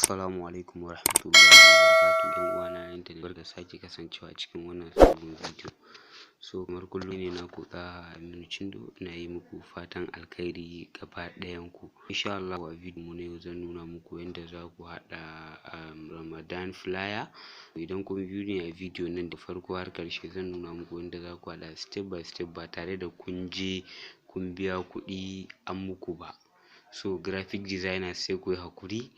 Assalamu alaikum wa rahmatullahi wa barakatuh. Yan uwana na intanet, barka sake kasancewa cikin wannan sabon bidiyo. So kamar kullum ne naku Aminu Chindo, ina yi muku fatan alkhairi gaba ɗayan ku. Insha Allah a bidiyon mu na yau zan nuna muku yadda za ku haɗa Ramadan flyer. Idan kun biyo ni a bidiyon nan da farko har ƙarshe, zan nuna muku yadda za ku haɗa step by step ba tare da kun je kun biya kuɗi an muku ba. So graphic designer sai ku yi hakuri,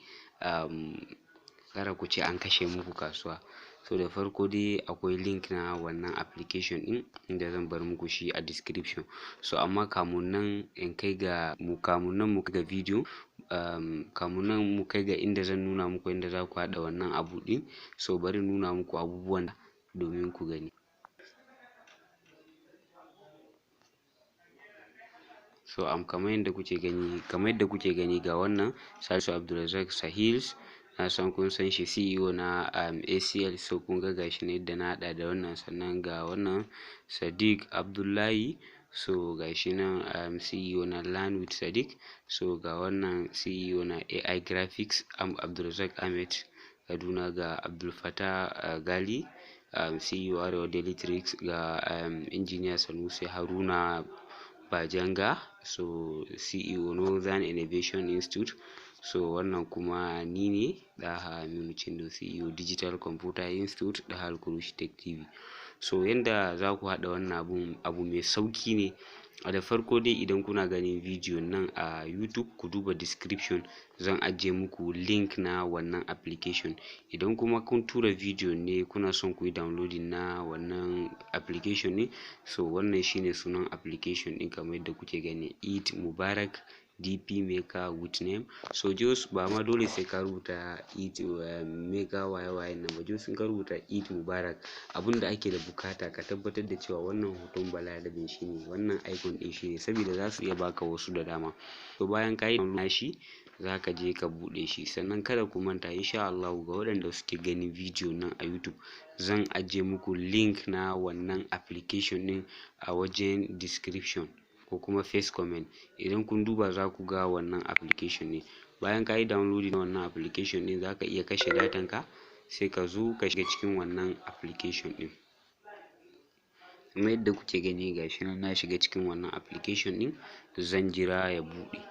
kada ku ce an kashe muku kasuwa. So da farko dai akwai link na wannan application ɗin inda zan bar muku shi a description. So amma kamun nan mu kai ga video, kamun nan mu kai ga inda zan nuna muku yadda za ku haɗa wannan abu ɗin. So bari nuna muku abubuwan domin ku gani. So kamar yadda kuke gani ga wannan Salisu Abdulrazak Sahils, na san kun san shi, CEO na ACL. So kun ga gashi ne yadda na haɗa da wannan, sannan ga wannan Sadiq Abdullahi, so gashi nan CEO na Learn with Sadiq. So ga wannan CEO na AI Graphics Abdulrazak Ahmed Kaduna. Ga Abdul Fattah Gali, CEO Arewa Daily Tricks. Ga Engineer Sanusi Haruna Bajanga, so CEO Northern Innovation Institute. So wannan kuma ni ne Aminu Chindo, CEO Digital Computer Institute da Alkurushi Tech TV. So yanda za ku haɗa wannan abu mai sauki ne. Da farko dai idan kuna ganin bidiyon nan a YouTube, ku duba description, zan ajiye muku link na wannan application. Idan kuma kun tura bidiyon ne kuna son ku yi downloading na wannan application ne, so wannan shine sunan application ɗin kamar yadda kuke gani, Eid Mubarak DP Maker with name. So just ba ma dole sai ka rubuta Eid Maker waye nan ba, just in ka rubuta Eid Mubarak, abinda ake da bukata ka tabbatar da cewa wannan hoton balarabin shine, wannan icon din shine, saboda za su iya baka wasu da dama. So bayan ka yi download shi, za ka je ka buɗe shi. Sannan kada ku manta, insha Allah ga waɗanda suke ganin bidiyo nan a YouTube, zan ajiye muku link na wannan application ɗin a wajen description ko kuma first comment. Idan kun duba za ku ga wannan application ne. Bayan ka yi downloading na wannan application ɗin, za ka iya kashe datan ka, sai ka zo ka shiga cikin wannan application ɗin. Kamar yadda kuke gani gashi nan na shiga cikin wannan application ɗin, zan jira ya buɗe.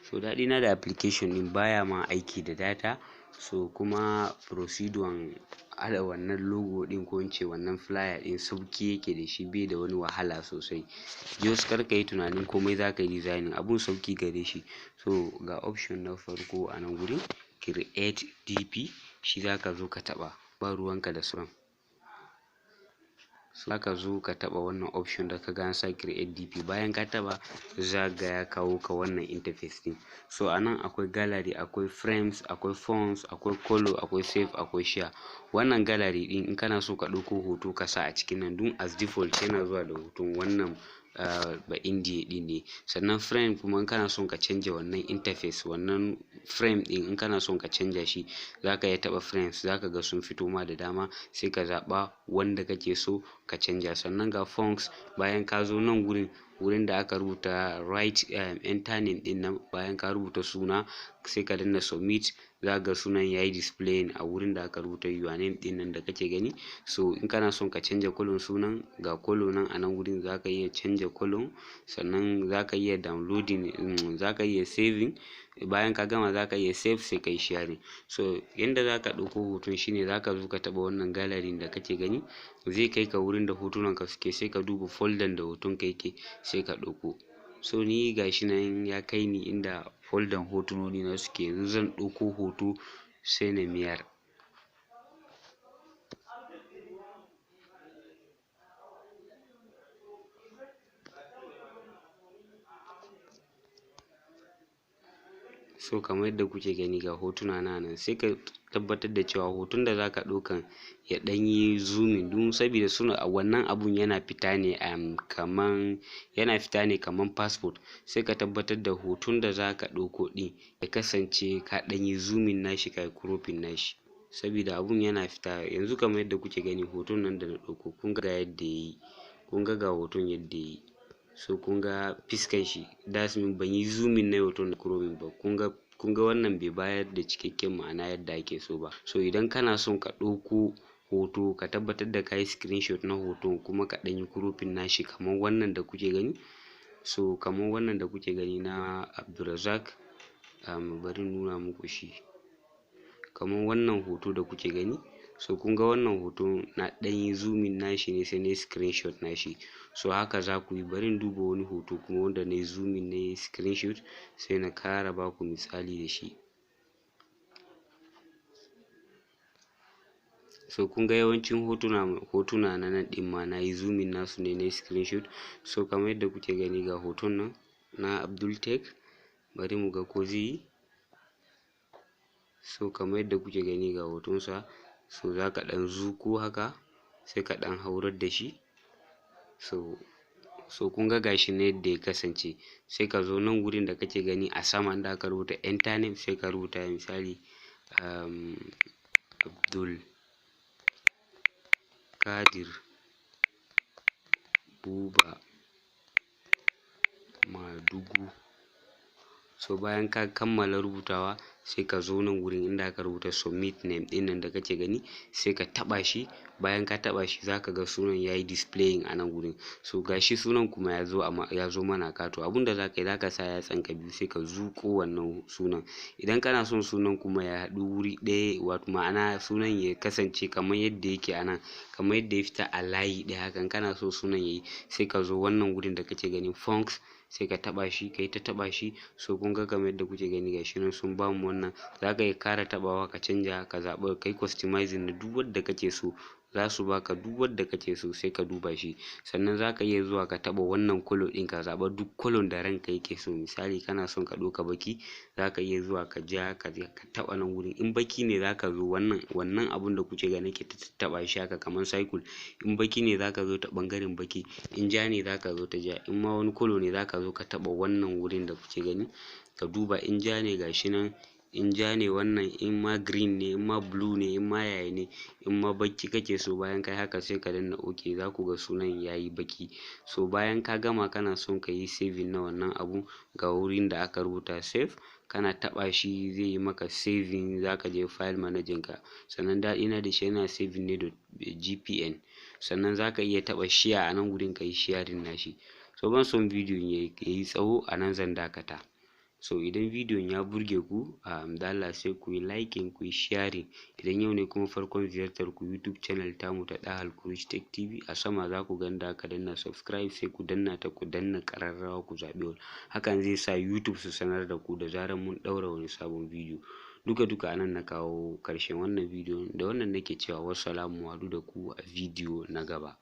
So daɗina da application ɗin baya ma aiki da data. So kuma procedure haɗa wannan logo ɗin ko in ce wannan flyer ɗin sauki yake da shi, bai da wani wahala sosai. Just kar ka yi tunanin komai za ka yi designing, abun sauki gare shi. So ga option na farko a nan gurin, create DP, shi za ka zo ka taɓa, ba ruwanka da sauran. So za ka zo ka taɓa wannan option da ka ga an sa create DP. Bayan ka taɓa, za ga ya kawo ka wannan interface ɗin. So a nan akwai gallery, akwai frames, akwai fonts, akwai color, akwai save, akwai share. Wannan gallery ɗin in kana so ka ɗauko hoto ka sa a cikin nan, dun as default yana zuwa da hoton wannan ba indiya ɗin ne. Sannan frame kuma in kana son ka canja wannan interface, wannan frame ɗin in kana son ka canja shi, za ka iya taɓa frames, za ka ga sun fito ma da dama, sai ka zaɓa wanda kake so ka canja. Sannan ga fonts, bayan ka zo nan wurin da aka rubuta right enter name ɗin nan, bayan ka rubuta suna sai ka danna submit, za ga sunan yayi display a wurin da aka rubuta your name ɗin nan da kake gani. So in kana son ka canja color sunan, ga color nan a nan wurin za ka iya canja color. Sannan za ka iya downloading, za ka iya saving. Bayan ka gama za ka iya save, sai ka yi sharing. So yanda za ka ɗauko hoton shine za ka zo ka taɓa wannan gallery da kake gani, zai kai ka wurin da hotunan ka suke, sai ka duba folder da hoton ka yake, sai ka ɗauko. So ni gashi nan ya kai ni inda folder hotunoni na suke, yanzu zan ɗauko hoto sai na miyar. So kamar yadda kuke gani ga hotuna na nan, sai ka tabbatar da cewa hoton da zaka ɗaukan ya ɗan yi zooming, dun saboda wannan abun yana fita ne kaman passport. Sai ka tabbatar da hoton da zaka ɗauko ɗin ya kasance ka ɗan yi zooming nashi, ka yi cropping nashi, saboda abun yana fita. Yanzu kamar yadda kuke gani hoton nan da na ɗauko, kun ga yadda yayi, kun ga hoton yadda yayi. so kun ga fiskan shi, that's mean ban yi zoomin na hoton da chroming ba. Kun ga wannan bai bayar da cikakken ma'ana yadda ake so ba. So idan kana son ka ɗauko hoto ka tabbatar da kayi screenshot na hoton kuma ka ɗan yi cropping nashi kamar wannan da kuke gani. So kamar wannan da kuke gani na Abdulrazak, bari in nuna muku shi. Kamar wannan hoto da kuke gani, so kun ga wannan hoto na ɗan yi zoomin nashi ne sai na yi screenshot nashi. So haka za ku yi. Bari in duba wani hoto kuma wanda na yi zoomin na yi screenshot sai na kara ba ku misali da shi. So kun ga yawancin hotuna na nan ɗin ma na yi zoomin nasu ne na yi screenshot. So kamar yadda kuke gani ga hoton nan na Abdultek, bari mu ga ko zai yi. So kamar yadda kuke gani ga hotonsa, so za ka ɗan zuko haka sai ka ɗan haurar da shi. So kun ga gashi ne yadda ya kasance. Sai ka zo nan gurin da kake gani a sama da aka rubuta enter name sai ka rubuta misali Abdul Kadir Buba Madugu. So bayan ka kammala rubutawa sai ka zo nan gurin inda aka rubuta submit name ɗin nan da kake gani sai ka taɓa shi. Bayan ka taɓa shi za ka ga sunan yayi displaying a nan gurin. So gashi sunan kuma ya zo mana ka. To abunda za ka yi, za ka sa yatsanka biyu sai ka zuƙo wannan sunan. Idan kana son sunan kuma ya haɗu wuri ɗaya, wato ma'ana sunan ya kasance kamar yadda yake a nan, kamar yadda ya fita a layi ɗaya hakan, kana so sunan yayi, sai ka zo wannan gurin da kake gani fonts sai ka taɓa shi, ka yi ta taɓa shi. So kun ga kamar yadda kuke gani gashi nan sun bamu wannan. Za ka iya ƙara taɓawa ka canja, ka zaɓa kai customizing na duk wanda kake so. Za su baka duk wanda kake so sai ka duba shi. Sannan za ka iya zuwa ka taɓa wannan color ɗin ka zaɓa duk color da ranka yake so. Misali kana son ka ɗauka baki, za ka iya zuwa ka ja ka taɓa nan gurin. In baki ne za ka zo wannan abun da kuke gani ke taɓa shi haka kamar cycle. In baki ne za ka zo ta ɓangaren baki, in ja ne za ka zo ta ja, in ma wani color ne za ka zo ka taɓa wannan wurin da kuke gani ka duba. In ja ne gashi nan, in ja ne wannan, in ma green ne, in ma blue ne, in ma yaya ne, in ma baki kake so. Bayan kai haka sai ka danna OK, za ku ga sunan yayi baki. So bayan ka gama kana son ka yi saving na wannan abu, ga wurin da aka rubuta save, kana taɓa shi zai yi maka saving. Za ka je file manager ka. Sannan daɗina da shi yana saving ne da GPN. Sannan za ka iya taɓa share a nan gurin ka yi sharing nashi. So ban son bidiyon ya yi tsawo, a nan zan dakata. So idan bidiyon ya burge ku, da Allah sai ku yi liking, ku yi sharing. Idan yau ne kuma farkon ziyartar ku YouTube channel tamu ta Dahal Kurush Tech TV, a sama za ku ganda ka danna subscribe sai ku danna ta, ku danna ƙararrawa ku zaɓi all. Hakan zai sa YouTube su sanar da ku da zarar mun ɗaura wani sabon bidiyo. Duka anan na kawo ƙarshen wannan bidiyon. Da wannan nake cewa wassalamu, mu haɗu da ku a bidiyo na gaba.